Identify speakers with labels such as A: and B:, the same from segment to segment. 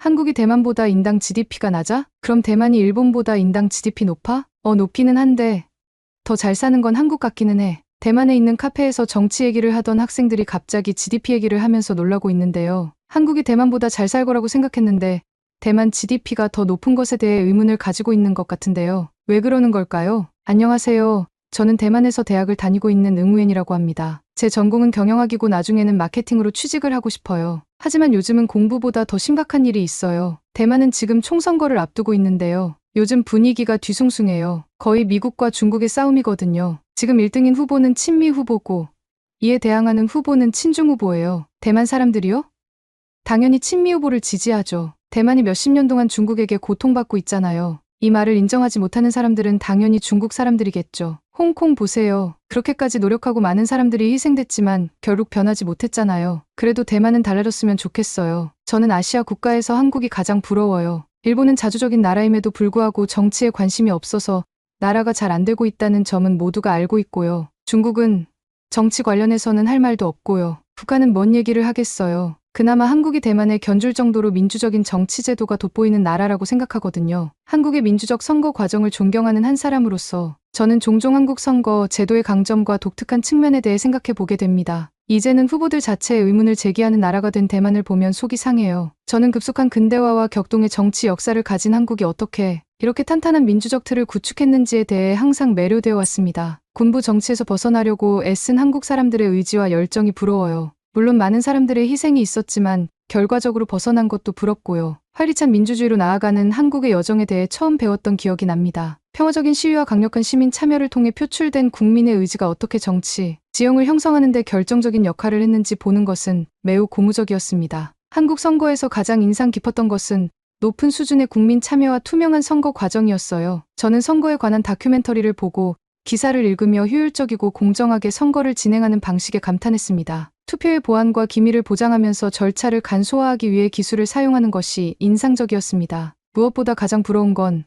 A: 한국이 대만보다 인당 GDP가 낮아? 그럼 대만이 일본보다 인당 GDP 높아? 높기는 한데 더 잘 사는 건 한국 같기는 해. 대만에 있는 카페에서 정치 얘기를 하던 학생들이 갑자기 GDP 얘기를 하면서 놀라고 있는데요. 한국이 대만보다 잘 살 거라고 생각했는데 대만 GDP가 더 높은 것에 대해 의문을 가지고 있는 것 같은데요. 왜 그러는 걸까요? 안녕하세요. 저는 대만에서 대학을 다니고 있는 응우엔이라고 합니다. 제 전공은 경영학이고 나중에는 마케팅으로 취직을 하고 싶어요. 하지만 요즘은 공부보다 더 심각한 일이 있어요. 대만은 지금 총선거를 앞두고 있는데요. 요즘 분위기가 뒤숭숭해요. 거의 미국과 중국의 싸움이거든요. 지금 1등인 후보는 친미 후보고 이에 대항하는 후보는 친중 후보예요. 대만 사람들이요? 당연히 친미 후보를 지지하죠. 대만이 몇십 년 동안 중국에게 고통받고 있잖아요. 이 말을 인정하지 못하는 사람들은 당연히 중국 사람들이겠죠. 홍콩 보세요. 그렇게까지 노력하고 많은 사람들이 희생됐지만 결국 변하지 못했잖아요. 그래도 대만은 달라졌으면 좋겠어요. 저는 아시아 국가에서 한국이 가장 부러워요. 일본은 자주적인 나라임에도 불구하고 정치에 관심이 없어서 나라가 잘 안 되고 있다는 점은 모두가 알고 있고요. 중국은 정치 관련해서는 할 말도 없고요. 북한은 뭔 얘기를 하겠어요. 그나마 한국이 대만에 견줄 정도로 민주적인 정치 제도가 돋보이는 나라라고 생각하거든요. 한국의 민주적 선거 과정을 존경하는 한 사람으로서 저는 종종 한국 선거 제도의 강점과 독특한 측면에 대해 생각해 보게 됩니다. 이제는 후보들 자체에 의문을 제기하는 나라가 된 대만을 보면 속이 상해요. 저는 급속한 근대화와 격동의 정치 역사를 가진 한국이 어떻게 이렇게 탄탄한 민주적 틀을 구축했는지에 대해 항상 매료되어 왔습니다. 군부 정치에서 벗어나려고 애쓴 한국 사람들의 의지와 열정이 부러워요. 물론 많은 사람들의 희생이 있었지만 결과적으로 벗어난 것도 부럽고요. 활기찬 민주주의로 나아가는 한국의 여정에 대해 처음 배웠던 기억이 납니다. 평화적인 시위와 강력한 시민 참여를 통해 표출된 국민의 의지가 어떻게 정치, 지형을 형성하는 데 결정적인 역할을 했는지 보는 것은 매우 고무적이었습니다. 한국 선거에서 가장 인상 깊었던 것은 높은 수준의 국민 참여와 투명한 선거 과정이었어요. 저는 선거에 관한 다큐멘터리를 보고 기사를 읽으며 효율적이고 공정하게 선거를 진행하는 방식에 감탄했습니다. 투표의 보안과 기밀을 보장하면서 절차를 간소화하기 위해 기술을 사용하는 것이 인상적이었습니다. 무엇보다 가장 부러운 건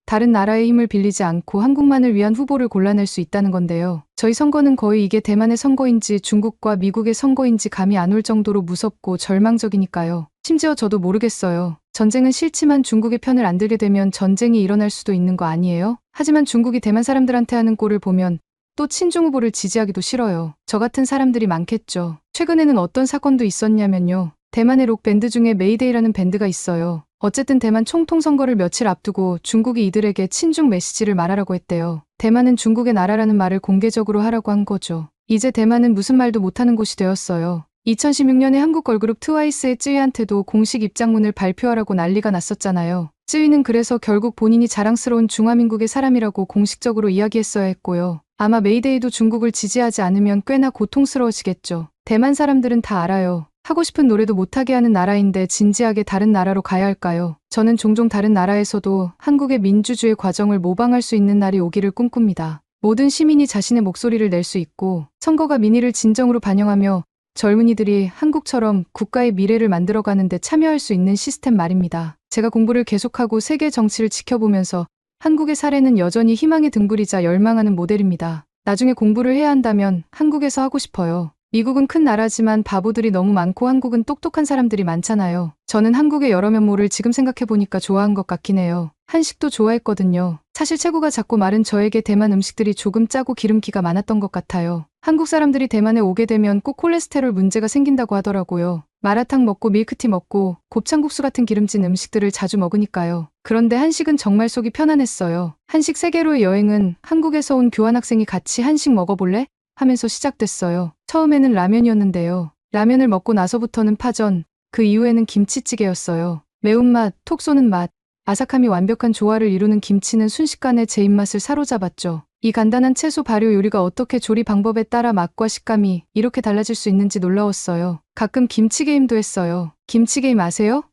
A: 다른 나라의 힘을 빌리지 않고 한국만을 위한 후보를 골라낼 수 있다는 건데요. 저희 선거는 거의 이게 대만의 선거인지 중국과 미국의 선거인지 감이 안 올 정도로 무섭고 절망적이니까요. 심지어 저도 모르겠어요. 전쟁은 싫지만 중국의 편을 안 들게 되면 전쟁이 일어날 수도 있는 거 아니에요? 하지만 중국이 대만 사람들한테 하는 꼴을 보면 또 친중 후보를 지지하기도 싫어요. 저 같은 사람들이 많겠죠. 최근에는 어떤 사건도 있었냐면요. 대만의 록 밴드 중에 메이데이라는 밴드가 있어요. 어쨌든 대만 총통 선거를 며칠 앞두고 중국이 이들에게 친중 메시지를 말하라고 했대요. 대만은 중국의 나라라는 말을 공개적으로 하라고 한 거죠. 이제 대만은 무슨 말도 못하는 곳이 되었어요. 2016년에 한국 걸그룹 트와이스의 쯔위한테도 공식 입장문을 발표하라고 난리가 났었잖아요. 쯔위는 그래서 결국 본인이 자랑스러운 중화민국의 사람이라고 공식적으로 이야기했어야 했고요. 아마 메이데이도 중국을 지지하지 않으면 꽤나 고통스러워지겠죠. 대만 사람들은 다 알아요. 하고 싶은 노래도 못하게 하는 나라인데 진지하게 다른 나라로 가야 할까요? 저는 종종 다른 나라에서도 한국의 민주주의 과정을 모방할 수 있는 날이 오기를 꿈꿉니다. 모든 시민이 자신의 목소리를 낼 수 있고 선거가 민의를 진정으로 반영하며 젊은이들이 한국처럼 국가의 미래를 만들어가는 데 참여할 수 있는 시스템 말입니다. 제가 공부를 계속하고 세계 정치를 지켜보면서 한국의 사례는 여전히 희망의 등불이자 열망하는 모델입니다. 나중에 공부를 해야 한다면 한국에서 하고 싶어요. 미국은 큰 나라지만 바보들이 너무 많고 한국은 똑똑한 사람들이 많잖아요. 저는 한국의 여러 면모를 지금 생각해보니까 좋아한 것 같긴 해요. 한식도 좋아했거든요. 사실 체구가 작고 마른 저에게 대만 음식들이 조금 짜고 기름기가 많았던 것 같아요. 한국 사람들이 대만에 오게 되면 꼭 콜레스테롤 문제가 생긴다고 하더라고요. 마라탕 먹고 밀크티 먹고 곱창국수 같은 기름진 음식들을 자주 먹으니까요. 그런데 한식은 정말 속이 편안했어요. 한식 세계로의 여행은 한국에서 온 교환학생이 같이 한식 먹어볼래? 하면서 시작됐어요. 처음에는 라면이었는데요. 라면을 먹고 나서부터는 파전, 그 이후에는 김치찌개였어요. 매운맛, 톡 쏘는 맛, 아삭함이 완벽한 조화를 이루는 김치는 순식간에 제 입맛을 사로잡았죠. 이 간단한 채소 발효 요리가 어떻게 조리 방법에 따라 맛과 식감이 이렇게 달라질 수 있는지 놀라웠어요. 가끔 김치 게임도 했어요. 김치 게임 아세요?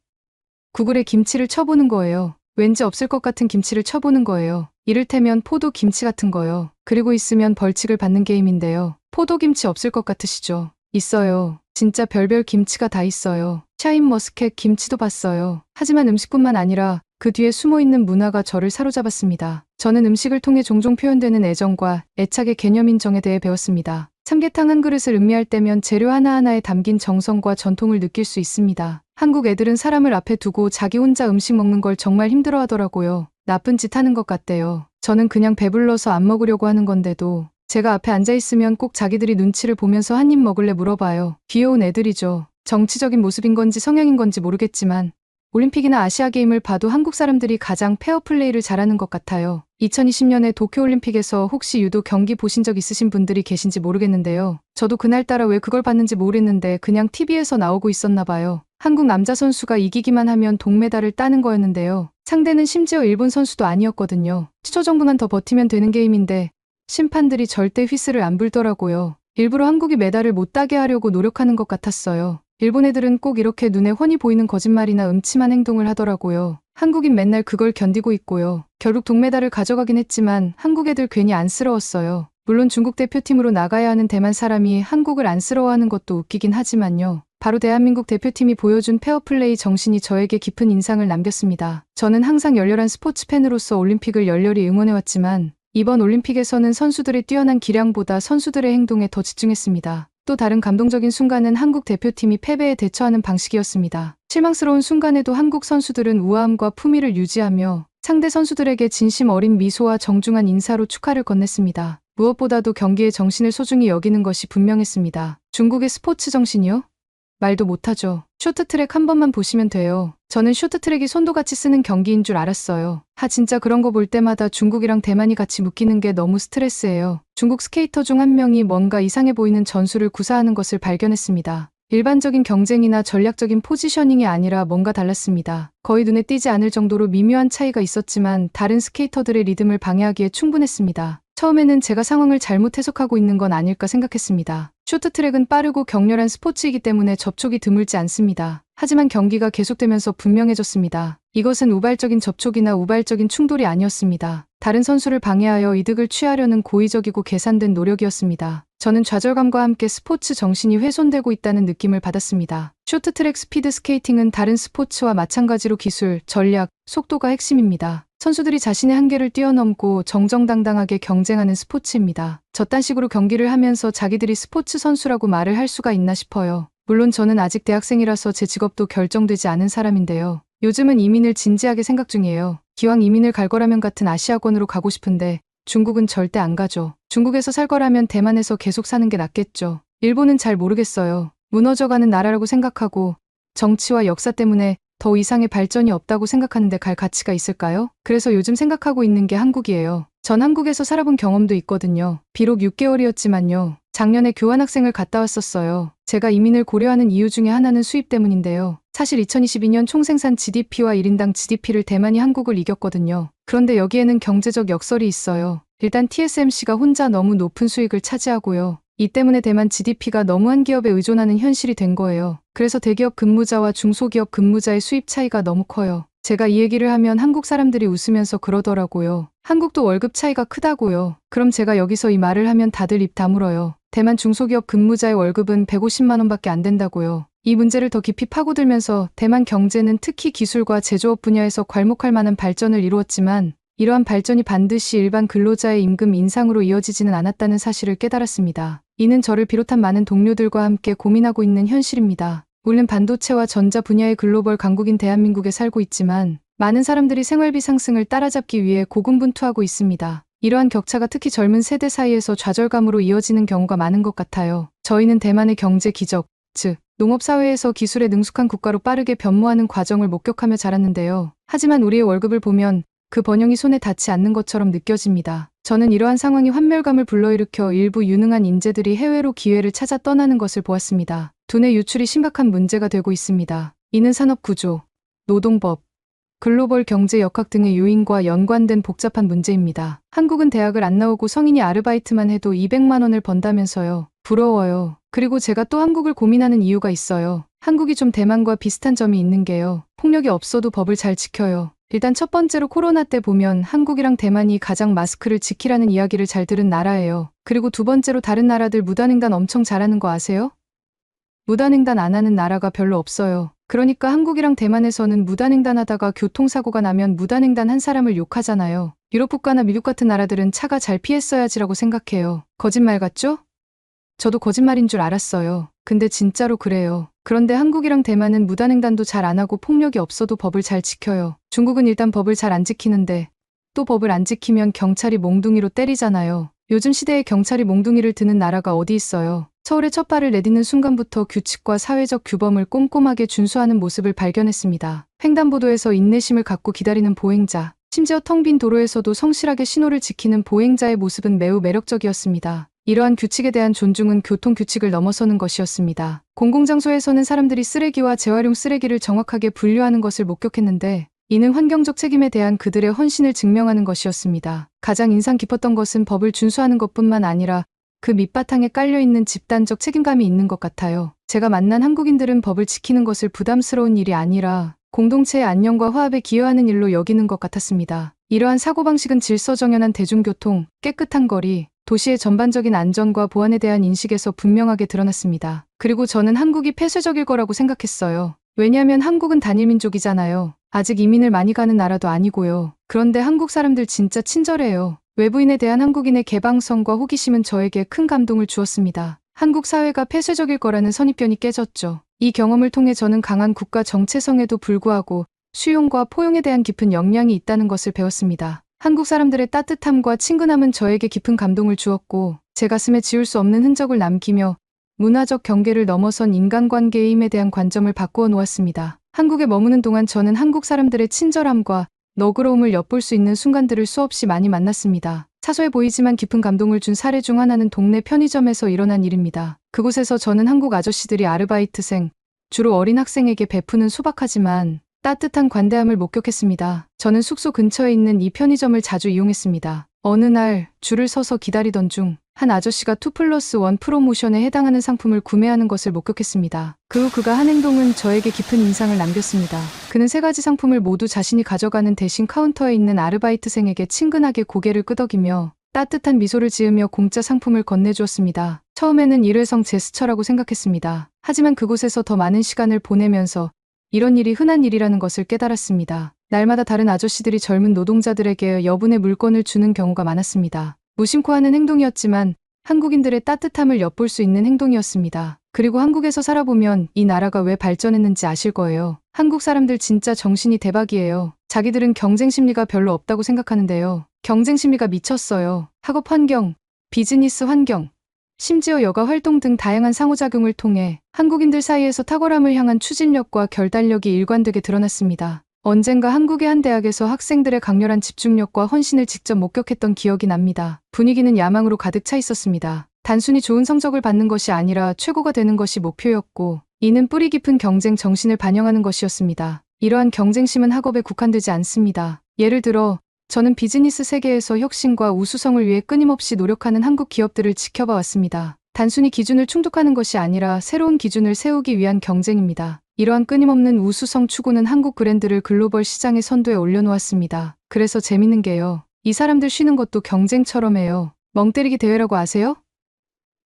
A: 구글에 김치를 쳐보는 거예요. 왠지 없을 것 같은 김치를 쳐보는 거예요. 이를테면 포도 김치 같은 거요. 그리고 있으면 벌칙을 받는 게임인데요. 포도 김치 없을 것 같으시죠? 있어요. 진짜 별별 김치가 다 있어요. 샤인머스켓 김치도 봤어요. 하지만 음식뿐만 아니라 그 뒤에 숨어있는 문화가 저를 사로잡았습니다. 저는 음식을 통해 종종 표현되는 애정과 애착의 개념인정에 대해 배웠습니다. 삼계탕 한 그릇을 음미할 때면 재료 하나하나에 담긴 정성과 전통을 느낄 수 있습니다. 한국 애들은 사람을 앞에 두고 자기 혼자 음식 먹는 걸 정말 힘들어 하더라고요. 나쁜 짓 하는 것 같대요. 저는 그냥 배불러서 안 먹으려고 하는 건데도 제가 앞에 앉아있으면 꼭 자기들이 눈치를 보면서 한 입 먹을래 물어봐요. 귀여운 애들이죠. 정치적인 모습인 건지 성향인 건지 모르겠지만 올림픽이나 아시아게임을 봐도 한국 사람들이 가장 페어플레이를 잘하는 것 같아요. 2020년에 도쿄올림픽에서 혹시 유도 경기 보신 적 있으신 분들이 계신지 모르겠는데요. 저도 그날따라 왜 그걸 봤는지 모르겠는데 그냥 TV에서 나오고 있었나 봐요. 한국 남자 선수가 이기기만 하면 동메달을 따는 거였는데요. 상대는 심지어 일본 선수도 아니었거든요. 10초 정도만 더 버티면 되는 게임인데 심판들이 절대 휘슬을 안 불더라고요. 일부러 한국이 메달을 못 따게 하려고 노력하는 것 같았어요. 일본 애들은 꼭 이렇게 눈에 훤히 보이는 거짓말이나 음침한 행동을 하더라고요. 한국인 맨날 그걸 견디고 있고요. 결국 동메달을 가져가긴 했지만 한국 애들 괜히 안쓰러웠어요. 물론 중국 대표팀으로 나가야 하는 대만 사람이 한국을 안쓰러워하는 것도 웃기긴 하지만요. 바로 대한민국 대표팀이 보여준 페어플레이 정신이 저에게 깊은 인상을 남겼습니다. 저는 항상 열렬한 스포츠 팬으로서 올림픽을 열렬히 응원해왔지만 이번 올림픽에서는 선수들의 뛰어난 기량보다 선수들의 행동에 더 집중했습니다. 또 다른 감동적인 순간은 한국 대표팀이 패배에 대처하는 방식이었습니다. 실망스러운 순간에도 한국 선수들은 우아함과 품위를 유지하며 상대 선수들에게 진심 어린 미소와 정중한 인사로 축하를 건넸습니다. 무엇보다도 경기의 정신을 소중히 여기는 것이 분명했습니다. 중국의 스포츠 정신이요? 말도 못하죠. 쇼트트랙 한 번만 보시면 돼요. 저는 쇼트트랙이 손도같이 쓰는 경기인 줄 알았어요. 진짜 그런 거 볼 때마다 중국이랑 대만이 같이 묶이는 게 너무 스트레스예요. 중국 스케이터 중 한 명이 뭔가 이상해 보이는 전술을 구사하는 것을 발견했습니다. 일반적인 경쟁이나 전략적인 포지셔닝이 아니라 뭔가 달랐습니다. 거의 눈에 띄지 않을 정도로 미묘한 차이가 있었지만 다른 스케이터들의 리듬을 방해하기에 충분했습니다. 처음에는 제가 상황을 잘못 해석하고 있는 건 아닐까 생각했습니다. 쇼트트랙은 빠르고 격렬한 스포츠이기 때문에 접촉이 드물지 않습니다. 하지만 경기가 계속되면서 분명해졌습니다. 이것은 우발적인 접촉이나 우발적인 충돌이 아니었습니다. 다른 선수를 방해하여 이득을 취하려는 고의적이고 계산된 노력이었습니다. 저는 좌절감과 함께 스포츠 정신이 훼손되고 있다는 느낌을 받았습니다. 쇼트트랙 스피드 스케이팅은 다른 스포츠와 마찬가지로 기술, 전략, 속도가 핵심입니다. 선수들이 자신의 한계를 뛰어넘고 정정당당하게 경쟁하는 스포츠입니다. 저딴 식으로 경기를 하면서 자기들이 스포츠 선수라고 말을 할 수가 있나 싶어요. 물론 저는 아직 대학생이라서 제 직업도 결정되지 않은 사람인데요. 요즘은 이민을 진지하게 생각 중이에요. 기왕 이민을 갈 거라면 같은 아시아권으로 가고 싶은데 중국은 절대 안 가죠. 중국에서 살 거라면 대만에서 계속 사는 게 낫겠죠. 일본은 잘 모르겠어요. 무너져가는 나라라고 생각하고 정치와 역사 때문에 더 이상의 발전이 없다고 생각하는데 갈 가치가 있을까요? 그래서 요즘 생각하고 있는 게 한국이에요. 전 한국에서 살아본 경험도 있거든요. 비록 6개월이었지만요. 작년에 교환학생을 갔다 왔었어요. 제가 이민을 고려하는 이유 중에 하나는 수입 때문인데요. 사실 2022년 총생산 GDP와 1인당 GDP를 대만이 한국을 이겼거든요. 그런데 여기에는 경제적 역설이 있어요. 일단 TSMC가 혼자 너무 높은 수익을 차지하고요. 이 때문에 대만 GDP가 너무 한 기업에 의존하는 현실이 된 거예요. 그래서 대기업 근무자와 중소기업 근무자의 수입 차이가 너무 커요. 제가 이 얘기를 하면 한국 사람들이 웃으면서 그러더라고요. 한국도 월급 차이가 크다고요. 그럼 제가 여기서 이 말을 하면 다들 입 다물어요. 대만 중소기업 근무자의 월급은 150만 원밖에 안 된다고요. 이 문제를 더 깊이 파고들면서 대만 경제는 특히 기술과 제조업 분야에서 괄목할 만한 발전을 이루었지만 이러한 발전이 반드시 일반 근로자의 임금 인상으로 이어지지는 않았다는 사실을 깨달았습니다. 이는 저를 비롯한 많은 동료들과 함께 고민하고 있는 현실입니다. 우리는 반도체와 전자 분야의 글로벌 강국인 대한민국에 살고 있지만 많은 사람들이 생활비 상승을 따라잡기 위해 고군분투하고 있습니다. 이러한 격차가 특히 젊은 세대 사이에서 좌절감으로 이어지는 경우가 많은 것 같아요. 저희는 대만의 경제 기적, 즉 농업사회에서 기술에 능숙한 국가로 빠르게 변모하는 과정을 목격하며 자랐는데요. 하지만 우리의 월급을 보면 그 번영이 손에 닿지 않는 것처럼 느껴집니다. 저는 이러한 상황이 환멸감을 불러일으켜 일부 유능한 인재들이 해외로 기회를 찾아 떠나는 것을 보았습니다. 두뇌 유출이 심각한 문제가 되고 있습니다. 이는 산업구조, 노동법, 글로벌 경제 역학 등의 요인과 연관된 복잡한 문제입니다. 한국은 대학을 안 나오고 성인이 아르바이트만 해도 200만 원을 번다면서요. 부러워요. 그리고 제가 또 한국을 고민하는 이유가 있어요. 한국이 좀 대만과 비슷한 점이 있는 게요. 폭력이 없어도 법을 잘 지켜요. 일단 첫 번째로 코로나 때 보면 한국이랑 대만이 가장 마스크를 지키라는 이야기를 잘 들은 나라예요. 그리고 두 번째로 다른 나라들 무단횡단 엄청 잘하는 거 아세요? 무단횡단 안 하는 나라가 별로 없어요. 그러니까 한국이랑 대만에서는 무단횡단하다가 교통사고가 나면 무단횡단 한 사람을 욕하잖아요. 유럽 국가나 미국 같은 나라들은 차가 잘 피했어야지라고 생각해요. 거짓말 같죠? 저도 거짓말인 줄 알았어요. 근데 진짜로 그래요. 그런데 한국이랑 대만은 무단횡단도 잘 안 하고 폭력이 없어도 법을 잘 지켜요. 중국은 일단 법을 잘 안 지키는데 또 법을 안 지키면 경찰이 몽둥이로 때리잖아요. 요즘 시대에 경찰이 몽둥이를 드는 나라가 어디 있어요. 서울에 첫 발을 내딛는 순간부터 규칙과 사회적 규범을 꼼꼼하게 준수하는 모습을 발견했습니다. 횡단보도에서 인내심을 갖고 기다리는 보행자, 심지어 텅 빈 도로에서도 성실하게 신호를 지키는 보행자의 모습은 매우 매력적이었습니다. 이러한 규칙에 대한 존중은 교통규칙을 넘어서는 것이었습니다. 공공장소에서는 사람들이 쓰레기와 재활용 쓰레기를 정확하게 분류하는 것을 목격했는데 이는 환경적 책임에 대한 그들의 헌신을 증명하는 것이었습니다. 가장 인상 깊었던 것은 법을 준수하는 것뿐만 아니라 그 밑바탕에 깔려있는 집단적 책임감이 있는 것 같아요. 제가 만난 한국인들은 법을 지키는 것을 부담스러운 일이 아니라 공동체의 안녕과 화합에 기여하는 일로 여기는 것 같았습니다. 이러한 사고방식은 질서정연한 대중교통, 깨끗한 거리, 도시의 전반적인 안전과 보안에 대한 인식에서 분명하게 드러났습니다. 그리고 저는 한국이 폐쇄적일 거라고 생각했어요. 왜냐하면 한국은 단일민족이잖아요. 아직 이민을 많이 가는 나라도 아니고요. 그런데 한국 사람들 진짜 친절해요. 외부인에 대한 한국인의 개방성과 호기심은 저에게 큰 감동을 주었습니다. 한국 사회가 폐쇄적일 거라는 선입견이 깨졌죠. 이 경험을 통해 저는 강한 국가 정체성에도 불구하고 수용과 포용에 대한 깊은 역량이 있다는 것을 배웠습니다. 한국 사람들의 따뜻함과 친근함은 저에게 깊은 감동을 주었고 제 가슴에 지울 수 없는 흔적을 남기며 문화적 경계를 넘어선 인간관계의 힘에 대한 관점을 바꾸어 놓았습니다. 한국에 머무는 동안 저는 한국 사람들의 친절함과 너그러움을 엿볼 수 있는 순간들을 수없이 많이 만났습니다. 사소해 보이지만 깊은 감동을 준 사례 중 하나는 동네 편의점에서 일어난 일입니다. 그곳에서 저는 한국 아저씨들이 아르바이트생, 주로 어린 학생에게 베푸는 소박하지만 따뜻한 관대함을 목격했습니다. 저는 숙소 근처에 있는 이 편의점을 자주 이용했습니다. 어느 날 줄을 서서 기다리던 중 한 아저씨가 2+1 프로모션에 해당하는 상품을 구매하는 것을 목격했습니다. 그 후 그가 한 행동은 저에게 깊은 인상을 남겼습니다. 그는 3가지 상품을 모두 자신이 가져가는 대신 카운터에 있는 아르바이트생에게 친근하게 고개를 끄덕이며 따뜻한 미소를 지으며 공짜 상품을 건네주었습니다. 처음에는 일회성 제스처라고 생각했습니다. 하지만 그곳에서 더 많은 시간을 보내면서 이런 일이 흔한 일이라는 것을 깨달았습니다. 날마다 다른 아저씨들이 젊은 노동자들에게 여분의 물건을 주는 경우가 많았습니다. 무심코 하는 행동이었지만 한국인들의 따뜻함을 엿볼 수 있는 행동이었습니다. 그리고 한국에서 살아보면 이 나라가 왜 발전했는지 아실 거예요. 한국 사람들 진짜 정신이 대박이에요. 자기들은 경쟁 심리가 별로 없다고 생각하는데요. 경쟁 심리가 미쳤어요. 학업 환경, 비즈니스 환경, 심지어 여가 활동 등 다양한 상호작용을 통해 한국인들 사이에서 탁월함을 향한 추진력과 결단력이 일관되게 드러났습니다. 언젠가 한국의 한 대학에서 학생들의 강렬한 집중력과 헌신을 직접 목격했던 기억이 납니다. 분위기는 야망으로 가득 차 있었습니다. 단순히 좋은 성적을 받는 것이 아니라 최고가 되는 것이 목표였고 이는 뿌리 깊은 경쟁 정신을 반영하는 것이었습니다. 이러한 경쟁심은 학업에 국한되지 않습니다. 예를 들어 저는 비즈니스 세계에서 혁신과 우수성을 위해 끊임없이 노력하는 한국 기업들을 지켜봐 왔습니다. 단순히 기준을 충족하는 것이 아니라 새로운 기준을 세우기 위한 경쟁입니다. 이러한 끊임없는 우수성 추구는 한국 브랜드를 글로벌 시장의 선두에 올려놓았습니다. 그래서 재밌는 게요. 이 사람들 쉬는 것도 경쟁처럼 해요. 멍때리기 대회라고 아세요?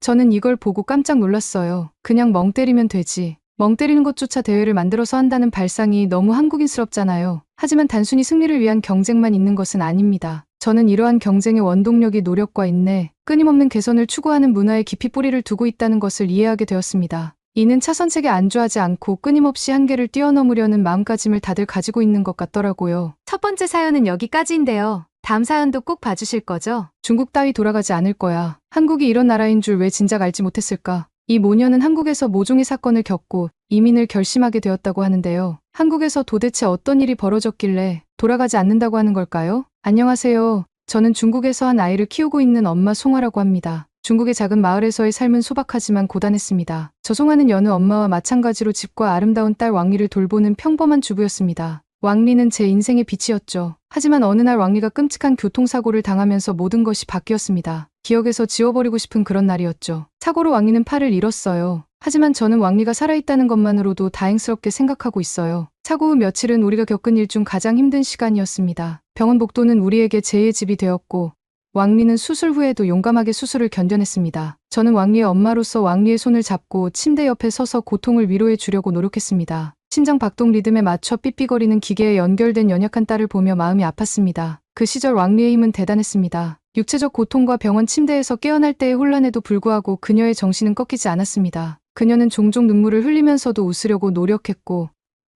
A: 저는 이걸 보고 깜짝 놀랐어요. 그냥 멍 때리면 되지. 멍 때리는 것조차 대회를 만들어서 한다는 발상이 너무 한국인스럽잖아요. 하지만 단순히 승리를 위한 경쟁만 있는 것은 아닙니다. 저는 이러한 경쟁의 원동력이 노력과 인내, 끊임없는 개선을 추구하는 문화에 깊이 뿌리를 두고 있다는 것을 이해하게 되었습니다. 이는 차선책에 안주하지 않고 끊임없이 한계를 뛰어넘으려는 마음가짐을 다들 가지고 있는 것 같더라고요. 첫 번째 사연은 여기까지인데요. 다음 사연도 꼭 봐주실 거죠? 중국 따위 돌아가지 않을 거야. 한국이 이런 나라인 줄 왜 진작 알지 못했을까? 이 모녀는 한국에서 모종의 사건을 겪고 이민을 결심하게 되었다고 하는데요. 한국에서 도대체 어떤 일이 벌어졌길래 돌아가지 않는다고 하는 걸까요? 안녕하세요. 저는 중국에서 한 아이를 키우고 있는 엄마 송아라고 합니다. 중국의 작은 마을에서의 삶은 소박하지만 고단했습니다. 저 송아는 여느 엄마와 마찬가지로 집과 아름다운 딸 왕리를 돌보는 평범한 주부였습니다. 왕리는 제 인생의 빛이었죠. 하지만 어느 날 왕리가 끔찍한 교통사고를 당하면서 모든 것이 바뀌었습니다. 기억에서 지워버리고 싶은 그런 날이었죠. 사고로 왕리는 팔을 잃었어요. 하지만 저는 왕리가 살아있다는 것만으로도 다행스럽게 생각하고 있어요. 사고 후 며칠은 우리가 겪은 일 중 가장 힘든 시간이었습니다. 병원 복도는 우리에게 제2의 집이 되었고 왕리는 수술 후에도 용감하게 수술을 견뎌냈습니다. 저는 왕리의 엄마로서 왕리의 손을 잡고 침대 옆에 서서 고통을 위로해 주려고 노력했습니다. 심장 박동 리듬에 맞춰 삐삐거리는 기계에 연결된 연약한 딸을 보며 마음이 아팠습니다. 그 시절 왕리의 힘은 대단했습니다. 육체적 고통과 병원 침대에서 깨어날 때의 혼란에도 불구하고 그녀의 정신은 꺾이지 않았습니다. 그녀는 종종 눈물을 흘리면서도 웃으려고 노력했고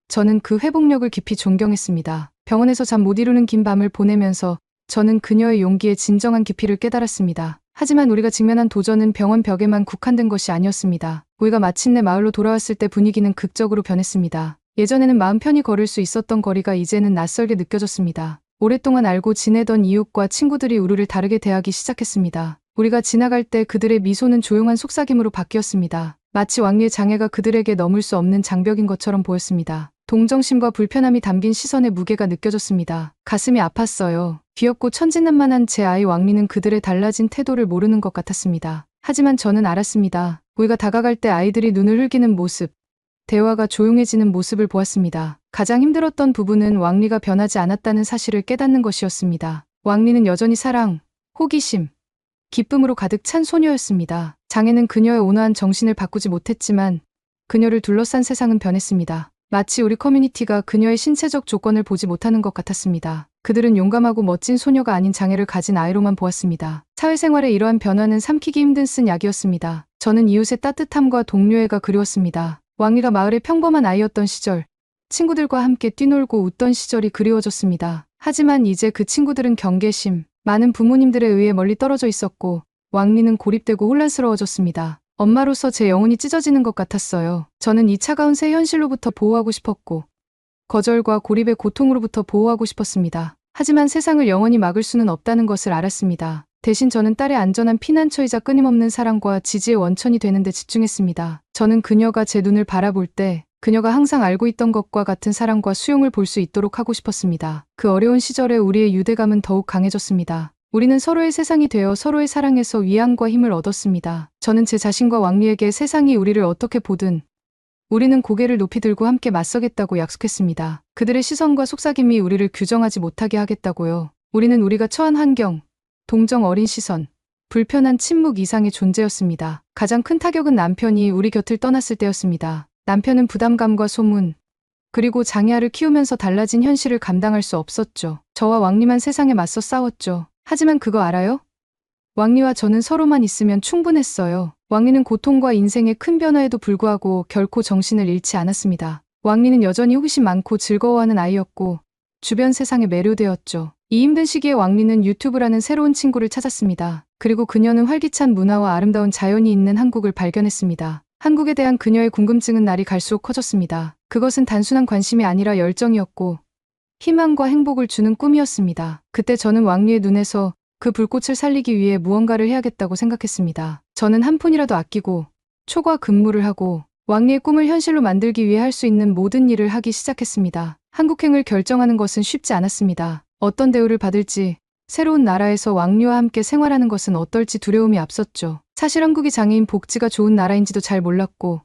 A: 저는 그 회복력을 깊이 존경했습니다. 병원에서 잠 못 이루는 긴 밤을 보내면서 저는 그녀의 용기의 진정한 깊이를 깨달았습니다. 하지만 우리가 직면한 도전은 병원 벽에만 국한된 것이 아니었습니다. 우리가 마침내 마을로 돌아왔을 때 분위기는 극적으로 변했습니다. 예전에는 마음 편히 걸을 수 있었던 거리가 이제는 낯설게 느껴졌습니다. 오랫동안 알고 지내던 이웃과 친구들이 우리를 다르게 대하기 시작했습니다. 우리가 지나갈 때 그들의 미소는 조용한 속삭임으로 바뀌었습니다. 마치 왕리의 장애가 그들에게 넘을 수 없는 장벽인 것처럼 보였습니다. 동정심과 불편함이 담긴 시선의 무게가 느껴졌습니다. 가슴이 아팠어요. 귀엽고 천진난만한 제 아이 왕리는 그들의 달라진 태도를 모르는 것 같았습니다. 하지만 저는 알았습니다. 우리가 다가갈 때 아이들이 눈을 흘기는 모습, 대화가 조용해지는 모습을 보았습니다. 가장 힘들었던 부분은 왕리가 변하지 않았다는 사실을 깨닫는 것이었습니다. 왕리는 여전히 사랑, 호기심, 기쁨으로 가득 찬 소녀였습니다. 장애는 그녀의 온화한 정신을 바꾸지 못했지만 그녀를 둘러싼 세상은 변했습니다. 마치 우리 커뮤니티가 그녀의 신체적 조건을 보지 못하는 것 같았습니다. 그들은 용감하고 멋진 소녀가 아닌 장애를 가진 아이로만 보았습니다. 사회생활의 이러한 변화는 삼키기 힘든 쓴 약이었습니다. 저는 이웃의 따뜻함과 동료애가 그리웠습니다. 왕리가 마을의 평범한 아이였던 시절, 친구들과 함께 뛰놀고 웃던 시절이 그리워졌습니다. 하지만 이제 그 친구들은 경계심, 많은 부모님들에 의해 멀리 떨어져 있었고 왕리는 고립되고 혼란스러워졌습니다. 엄마로서 제 영혼이 찢어지는 것 같았어요. 저는 이 차가운 새 현실로부터 보호하고 싶었고 거절과 고립의 고통으로부터 보호하고 싶었습니다. 하지만 세상을 영원히 막을 수는 없다는 것을 알았습니다. 대신 저는 딸의 안전한 피난처이자 끊임없는 사랑과 지지의 원천이 되는 데 집중했습니다. 저는 그녀가 제 눈을 바라볼 때 그녀가 항상 알고 있던 것과 같은 사랑과 수용을 볼 수 있도록 하고 싶었습니다. 그 어려운 시절에 우리의 유대감은 더욱 강해졌습니다. 우리는 서로의 세상이 되어 서로의 사랑에서 위안과 힘을 얻었습니다. 저는 제 자신과 왕리에게 세상이 우리를 어떻게 보든 우리는 고개를 높이 들고 함께 맞서겠다고 약속했습니다. 그들의 시선과 속삭임이 우리를 규정하지 못하게 하겠다고요. 우리는 우리가 처한 환경, 동정 어린 시선, 불편한 침묵 이상의 존재였습니다. 가장 큰 타격은 남편이 우리 곁을 떠났을 때였습니다. 남편은 부담감과 소문, 그리고 장애아를 키우면서 달라진 현실을 감당할 수 없었죠. 저와 왕리만 세상에 맞서 싸웠죠. 하지만 그거 알아요? 왕리와 저는 서로만 있으면 충분했어요. 왕리는 고통과 인생의 큰 변화에도 불구하고 결코 정신을 잃지 않았습니다. 왕리는 여전히 호기심 많고 즐거워하는 아이였고 주변 세상에 매료되었죠. 이 힘든 시기에 왕리는 유튜브라는 새로운 친구를 찾았습니다. 그리고 그녀는 활기찬 문화와 아름다운 자연이 있는 한국을 발견했습니다. 한국에 대한 그녀의 궁금증은 날이 갈수록 커졌습니다. 그것은 단순한 관심이 아니라 열정이었고 희망과 행복을 주는 꿈이었습니다. 그때 저는 왕리의 눈에서 그 불꽃을 살리기 위해 무언가를 해야겠다고 생각했습니다. 저는 한 푼이라도 아끼고 초과 근무를 하고 왕리의 꿈을 현실로 만들기 위해 할 수 있는 모든 일을 하기 시작했습니다. 한국행을 결정하는 것은 쉽지 않았습니다. 어떤 대우를 받을지, 새로운 나라에서 왕리와 함께 생활하는 것은 어떨지 두려움이 앞섰죠. 사실 한국이 장애인 복지가 좋은 나라인지도 잘 몰랐고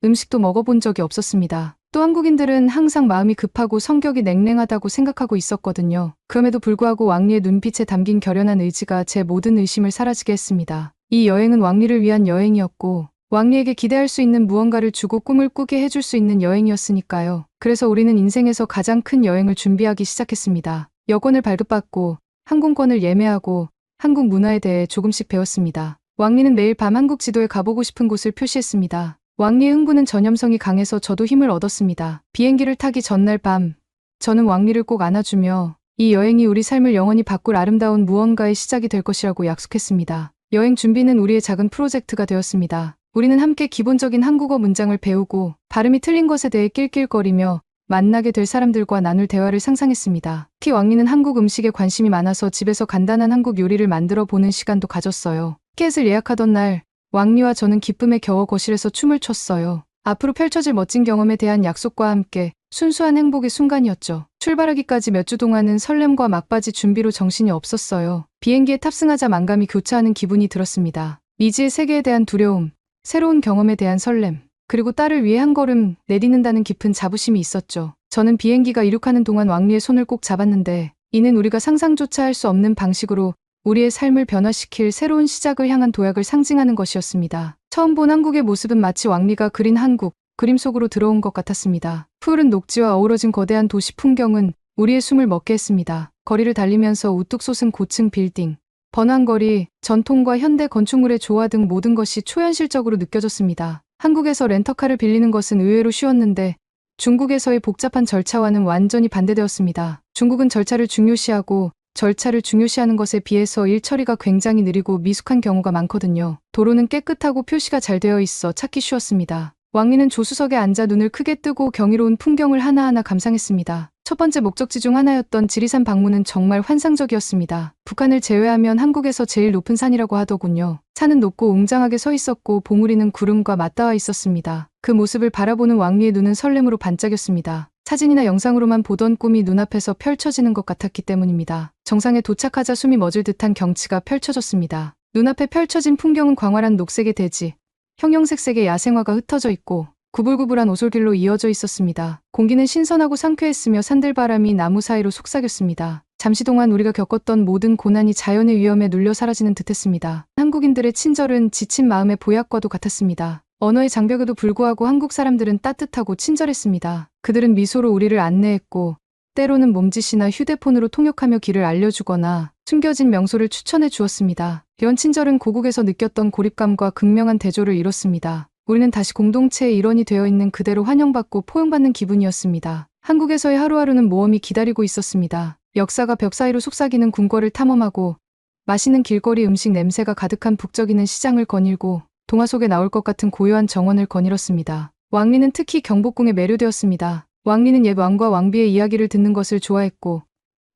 A: 음식도 먹어본 적이 없었습니다. 또 한국인들은 항상 마음이 급하고 성격이 냉랭하다고 생각하고 있었거든요. 그럼에도 불구하고 왕리의 눈빛에 담긴 결연한 의지가 제 모든 의심을 사라지게 했습니다. 이 여행은 왕리를 위한 여행이었고 왕리에게 기대할 수 있는 무언가를 주고 꿈을 꾸게 해줄 수 있는 여행이었으니까요. 그래서 우리는 인생에서 가장 큰 여행을 준비하기 시작했습니다. 여권을 발급받고 항공권을 예매하고 한국 문화에 대해 조금씩 배웠습니다. 왕리는 매일 밤 한국 지도에 가보고 싶은 곳을 표시했습니다. 왕리의 흥분은 전염성이 강해서 저도 힘을 얻었습니다. 비행기를 타기 전날 밤, 저는 왕리를 꼭 안아주며 이 여행이 우리 삶을 영원히 바꿀 아름다운 무언가의 시작이 될 것이라고 약속했습니다. 여행 준비는 우리의 작은 프로젝트가 되었습니다. 우리는 함께 기본적인 한국어 문장을 배우고 발음이 틀린 것에 대해 낄낄거리며 만나게 될 사람들과 나눌 대화를 상상했습니다. 특히 왕리는 한국 음식에 관심이 많아서 집에서 간단한 한국 요리를 만들어 보는 시간도 가졌어요. 티켓을 예약하던 날, 왕리와 저는 기쁨에 겨워 거실에서 춤을 췄어요. 앞으로 펼쳐질 멋진 경험에 대한 약속과 함께 순수한 행복의 순간이었죠. 출발하기까지 몇 주 동안은 설렘과 막바지 준비로 정신이 없었어요. 비행기에 탑승하자 만감이 교차하는 기분이 들었습니다. 미지의 세계에 대한 두려움, 새로운 경험에 대한 설렘, 그리고 딸을 위해 한 걸음 내딛는다는 깊은 자부심이 있었죠. 저는 비행기가 이륙하는 동안 왕리의 손을 꼭 잡았는데 이는 우리가 상상조차 할 수 없는 방식으로 우리의 삶을 변화시킬 새로운 시작을 향한 도약을 상징하는 것이었습니다. 처음 본 한국의 모습은 마치 왕리가 그린 한국, 그림 속으로 들어온 것 같았습니다. 푸른 녹지와 어우러진 거대한 도시 풍경은 우리의 숨을 먹게 했습니다. 거리를 달리면서 우뚝 솟은 고층 빌딩, 번화한 거리, 전통과 현대 건축물의 조화 등 모든 것이 초현실적으로 느껴졌습니다. 한국에서 렌터카를 빌리는 것은 의외로 쉬웠는데 중국에서의 복잡한 절차와는 완전히 반대되었습니다. 중국은 절차를 중요시하고 절차를 중요시하는 것에 비해서 일 처리가 굉장히 느리고 미숙한 경우가 많거든요. 도로는 깨끗하고 표시가 잘 되어 있어 찾기 쉬웠습니다. 왕리는 조수석에 앉아 눈을 크게 뜨고 경이로운 풍경을 하나하나 감상했습니다. 첫 번째 목적지 중 하나였던 지리산 방문은 정말 환상적이었습니다. 북한을 제외하면 한국에서 제일 높은 산이라고 하더군요. 산은 높고 웅장하게 서 있었고 봉우리는 구름과 맞닿아 있었습니다. 그 모습을 바라보는 왕리의 눈은 설렘으로 반짝였습니다. 사진이나 영상으로만 보던 꿈이 눈앞에서 펼쳐지는 것 같았기 때문입니다. 정상에 도착하자 숨이 멎을 듯한 경치가 펼쳐졌습니다. 눈앞에 펼쳐진 풍경은 광활한 녹색의 대지, 형형색색의 야생화가 흩어져 있고 구불구불한 오솔길로 이어져 있었습니다. 공기는 신선하고 상쾌했으며 산들바람이 나무 사이로 속삭였습니다. 잠시 동안 우리가 겪었던 모든 고난이 자연의 위험에 눌려 사라지는 듯했습니다. 한국인들의 친절은 지친 마음의 보약과도 같았습니다. 언어의 장벽에도 불구하고 한국 사람들은 따뜻하고 친절했습니다. 그들은 미소로 우리를 안내했고 때로는 몸짓이나 휴대폰으로 통역하며 길을 알려주거나 숨겨진 명소를 추천해 주었습니다. 이런 친절은 고국에서 느꼈던 고립감과 극명한 대조를 이뤘습니다. 우리는 다시 공동체의 일원이 되어 있는 그대로 환영받고 포용받는 기분이었습니다. 한국에서의 하루하루는 모험이 기다리고 있었습니다. 역사가 벽 사이로 속삭이는 궁궐을 탐험하고 맛있는 길거리 음식 냄새가 가득한 북적이는 시장을 거닐고 동화 속에 나올 것 같은 고요한 정원을 거닐었습니다. 왕리는 특히 경복궁에 매료되었습니다. 왕리는 옛 왕과 왕비의 이야기를 듣는 것을 좋아했고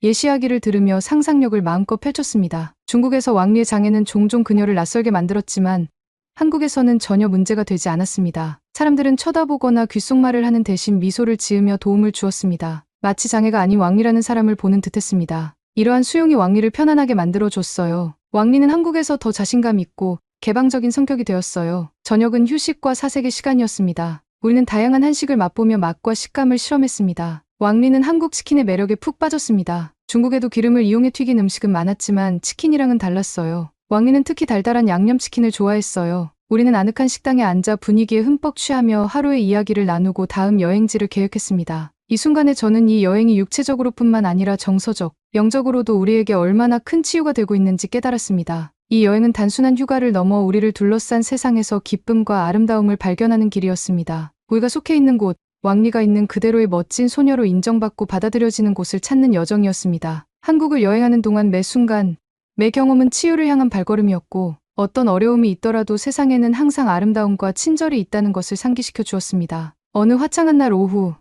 A: 옛 이야기를 들으며 상상력을 마음껏 펼쳤습니다. 중국에서 왕리의 장애는 종종 그녀를 낯설게 만들었지만 한국에서는 전혀 문제가 되지 않았습니다. 사람들은 쳐다보거나 귓속말을 하는 대신 미소를 지으며 도움을 주었습니다. 마치 장애가 아닌 왕리라는 사람을 보는 듯했습니다. 이러한 수용이 왕리를 편안하게 만들어줬어요. 왕리는 한국에서 더 자신감 있고 개방적인 성격이 되었어요. 저녁은 휴식과 사색의 시간이었습니다. 우리는 다양한 한식을 맛보며 맛과 식감을 실험했습니다. 왕리는 한국 치킨의 매력에 푹 빠졌습니다. 중국에도 기름을 이용해 튀긴 음식은 많았지만 치킨이랑은 달랐어요. 왕리는 특히 달달한 양념치킨을 좋아했어요. 우리는 아늑한 식당에 앉아 분위기에 흠뻑 취하며 하루의 이야기를 나누고 다음 여행지를 계획했습니다. 이 순간에 저는 이 여행이 육체적으로뿐만 아니라 정서적, 영적으로도 우리에게 얼마나 큰 치유가 되고 있는지 깨달았습니다. 이 여행은 단순한 휴가를 넘어 우리를 둘러싼 세상에서 기쁨과 아름다움을 발견하는 길이었습니다. 우리가 속해 있는 곳, 왕리가 있는 그대로의 멋진 소녀로 인정받고 받아들여지는 곳을 찾는 여정이었습니다. 한국을 여행하는 동안 매 순간, 매 경험은 치유를 향한 발걸음이었고 어떤 어려움이 있더라도 세상에는 항상 아름다움과 친절이 있다는 것을 상기시켜 주었습니다. 어느 화창한 날 오후,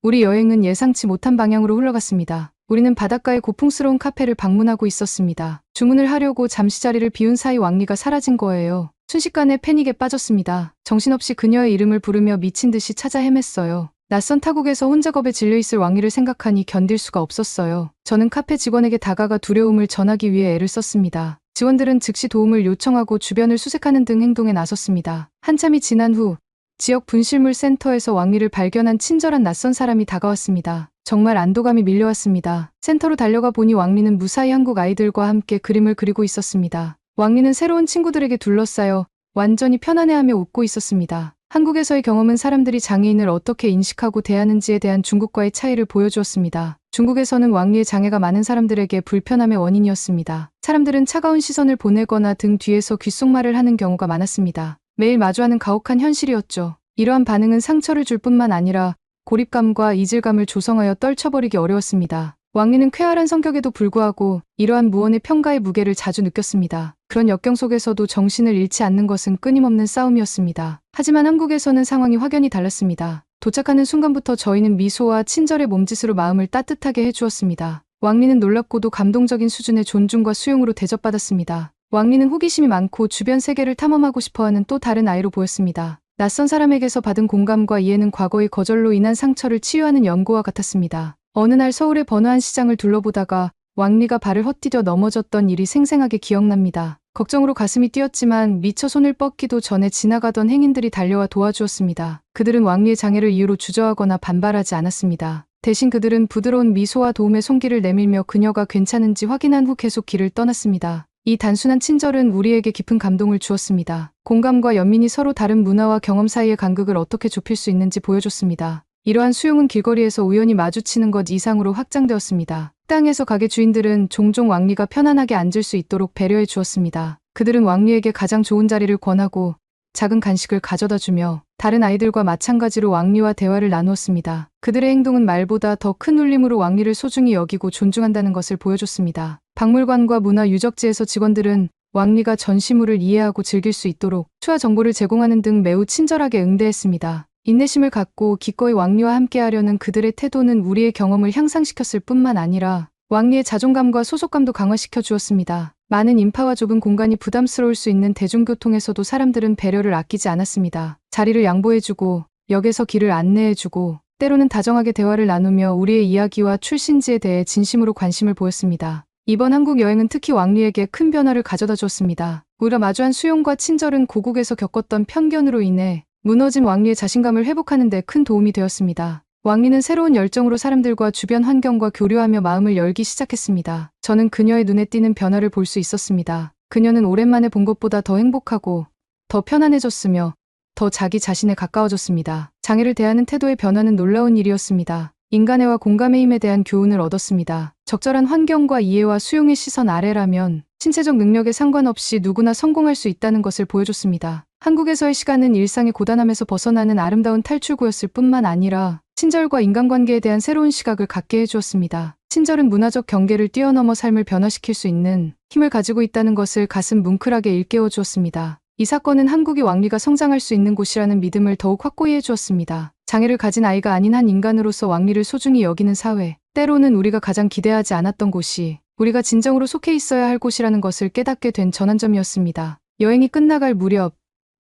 A: 우리 여행은 예상치 못한 방향으로 흘러갔습니다. 우리는 바닷가의 고풍스러운 카페를 방문하고 있었습니다. 주문을 하려고 잠시 자리를 비운 사이 왕리가 사라진 거예요. 순식간에 패닉에 빠졌습니다. 정신없이 그녀의 이름을 부르며 미친 듯이 찾아 헤맸어요. 낯선 타국에서 혼자 겁에 질려있을 왕리를 생각하니 견딜 수가 없었어요. 저는 카페 직원에게 다가가 두려움을 전하기 위해 애를 썼습니다. 직원들은 즉시 도움을 요청하고 주변을 수색하는 등 행동에 나섰습니다. 한참이 지난 후 지역 분실물 센터에서 왕리를 발견한 친절한 낯선 사람이 다가왔습니다. 정말 안도감이 밀려왔습니다. 센터로 달려가 보니 왕리는 무사히 한국 아이들과 함께 그림을 그리고 있었습니다. 왕리는 새로운 친구들에게 둘러싸여 완전히 편안해하며 웃고 있었습니다. 한국에서의 경험은 사람들이 장애인을 어떻게 인식하고 대하는지에 대한 중국과의 차이를 보여주었습니다. 중국에서는 왕리의 장애가 많은 사람들에게 불편함의 원인이었습니다. 사람들은 차가운 시선을 보내거나 등 뒤에서 귓속말을 하는 경우가 많았습니다. 매일 마주하는 가혹한 현실이었죠. 이러한 반응은 상처를 줄 뿐만 아니라 고립감과 이질감을 조성하여 떨쳐버리기 어려웠습니다. 왕리는 쾌활한 성격에도 불구하고 이러한 무언의 평가의 무게를 자주 느꼈습니다. 그런 역경 속에서도 정신을 잃지 않는 것은 끊임없는 싸움이었습니다. 하지만 한국에서는 상황이 확연히 달랐습니다. 도착하는 순간부터 저희는 미소와 친절의 몸짓으로 마음을 따뜻하게 해주었습니다. 왕리는 놀랍고도 감동적인 수준의 존중과 수용으로 대접받았습니다. 왕리는 호기심이 많고 주변 세계를 탐험하고 싶어하는 또 다른 아이로 보였습니다. 낯선 사람에게서 받은 공감과 이해는 과거의 거절로 인한 상처를 치유하는 연고와 같았습니다. 어느 날 서울의 번화한 시장을 둘러보다가 왕리가 발을 헛디뎌 넘어졌던 일이 생생하게 기억납니다. 걱정으로 가슴이 뛰었지만 미처 손을 뻗기도 전에 지나가던 행인들이 달려와 도와주었습니다. 그들은 왕리의 장애를 이유로 주저하거나 반발하지 않았습니다. 대신 그들은 부드러운 미소와 도움의 손길을 내밀며 그녀가 괜찮은지 확인한 후 계속 길을 떠났습니다. 이 단순한 친절은 우리에게 깊은 감동을 주었습니다. 공감과 연민이 서로 다른 문화와 경험 사이의 간극을 어떻게 좁힐 수 있는지 보여줬습니다. 이러한 수용은 길거리에서 우연히 마주치는 것 이상으로 확장되었습니다. 식당에서 가게 주인들은 종종 왕리가 편안하게 앉을 수 있도록 배려해 주었습니다. 그들은 왕리에게 가장 좋은 자리를 권하고 작은 간식을 가져다 주며 다른 아이들과 마찬가지로 왕리와 대화를 나누었습니다. 그들의 행동은 말보다 더 큰 울림으로 왕리를 소중히 여기고 존중한다는 것을 보여줬습니다. 박물관과 문화유적지에서 직원들은 왕리가 전시물을 이해하고 즐길 수 있도록 추가 정보를 제공하는 등 매우 친절하게 응대했습니다. 인내심을 갖고 기꺼이 왕리와 함께하려는 그들의 태도는 우리의 경험을 향상시켰을 뿐만 아니라 왕리의 자존감과 소속감도 강화시켜 주었습니다. 많은 인파와 좁은 공간이 부담스러울 수 있는 대중교통에서도 사람들은 배려를 아끼지 않았습니다. 자리를 양보해주고 역에서 길을 안내해주고 때로는 다정하게 대화를 나누며 우리의 이야기와 출신지에 대해 진심으로 관심을 보였습니다. 이번 한국 여행은 특히 왕리에게 큰 변화를 가져다 주었습니다. 우리가 마주한 수용과 친절은 고국에서 겪었던 편견으로 인해 무너진 왕리의 자신감을 회복하는 데 큰 도움이 되었습니다. 왕리는 새로운 열정으로 사람들과 주변 환경과 교류하며 마음을 열기 시작했습니다. 저는 그녀의 눈에 띄는 변화를 볼 수 있었습니다. 그녀는 오랜만에 본 것보다 더 행복하고 더 편안해졌으며 더 자기 자신에 가까워졌습니다. 장애를 대하는 태도의 변화는 놀라운 일이었습니다. 인간애와 공감의 힘에 대한 교훈을 얻었습니다. 적절한 환경과 이해와 수용의 시선 아래라면 신체적 능력에 상관없이 누구나 성공할 수 있다는 것을 보여줬습니다. 한국에서의 시간은 일상의 고단함에서 벗어나는 아름다운 탈출구였을 뿐만 아니라 친절과 인간관계에 대한 새로운 시각을 갖게 해주었습니다. 친절은 문화적 경계를 뛰어넘어 삶을 변화시킬 수 있는 힘을 가지고 있다는 것을 가슴 뭉클하게 일깨워 주었습니다. 이 사건은 한국이 왕리가 성장할 수 있는 곳이라는 믿음을 더욱 확고히 해주었습니다. 장애를 가진 아이가 아닌 한 인간으로서 왕리를 소중히 여기는 사회, 때로는 우리가 가장 기대하지 않았던 곳이 우리가 진정으로 속해 있어야 할 곳이라는 것을 깨닫게 된 전환점이었습니다. 여행이 끝나갈 무렵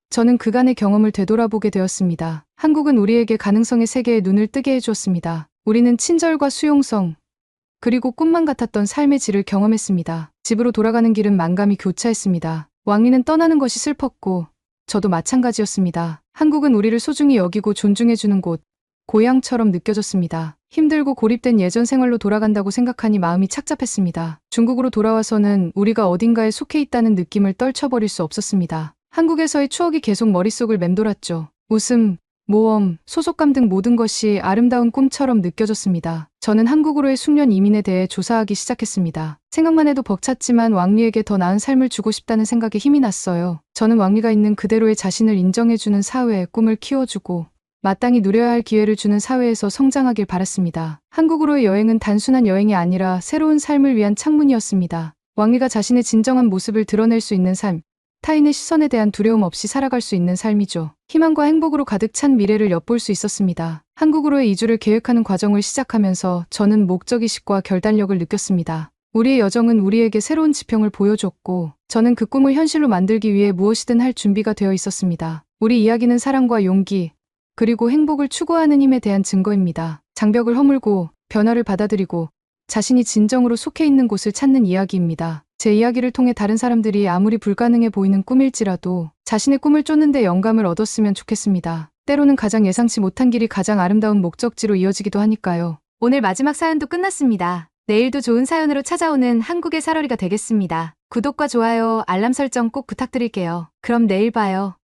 A: 저는 그간의 경험을 되돌아보게 되었습니다. 한국은 우리에게 가능성의 세계에 눈을 뜨게 해주었습니다. 우리는 친절과 수용성, 그리고 꿈만 같았던 삶의 질을 경험했습니다. 집으로 돌아가는 길은 만감이 교차했습니다. 왕리는 떠나는 것이 슬펐고 저도 마찬가지였습니다. 한국은 우리를 소중히 여기고 존중해주는 곳, 고향처럼 느껴졌습니다. 힘들고 고립된 예전 생활로 돌아간다고 생각하니 마음이 착잡했습니다. 중국으로 돌아와서는 우리가 어딘가에 속해 있다는 느낌을 떨쳐버릴 수 없었습니다. 한국에서의 추억이 계속 머릿속을 맴돌았죠. 웃음, 모험, 소속감 등 모든 것이 아름다운 꿈처럼 느껴졌습니다. 저는 한국으로의 숙련 이민에 대해 조사하기 시작했습니다. 생각만 해도 벅찼지만 왕리에게 더 나은 삶을 주고 싶다는 생각에 힘이 났어요. 저는 왕리가 있는 그대로의 자신을 인정해주는 사회에 꿈을 키워주고 마땅히 누려야 할 기회를 주는 사회에서 성장하길 바랐습니다. 한국으로의 여행은 단순한 여행이 아니라 새로운 삶을 위한 창문이었습니다. 왕리가 자신의 진정한 모습을 드러낼 수 있는 삶, 타인의 시선에 대한 두려움 없이 살아갈 수 있는 삶이죠. 희망과 행복으로 가득 찬 미래를 엿볼 수 있었습니다. 한국으로의 이주를 계획하는 과정을 시작하면서 저는 목적의식과 결단력을 느꼈습니다. 우리의 여정은 우리에게 새로운 지평을 보여줬고 저는 그 꿈을 현실로 만들기 위해 무엇이든 할 준비가 되어 있었습니다. 우리 이야기는 사랑과 용기, 그리고 행복을 추구하는 힘에 대한 증거입니다. 장벽을 허물고 변화를 받아들이고 자신이 진정으로 속해 있는 곳을 찾는 이야기입니다. 제 이야기를 통해 다른 사람들이 아무리 불가능해 보이는 꿈일지라도 자신의 꿈을 쫓는 데 영감을 얻었으면 좋겠습니다. 때로는 가장 예상치 못한 길이 가장 아름다운 목적지로 이어지기도 하니까요. 오늘 마지막 사연도 끝났습니다. 내일도 좋은 사연으로 찾아오는 한국의 살얼이가 되겠습니다. 구독과 좋아요, 알람 설정 꼭 부탁드릴게요. 그럼 내일 봐요.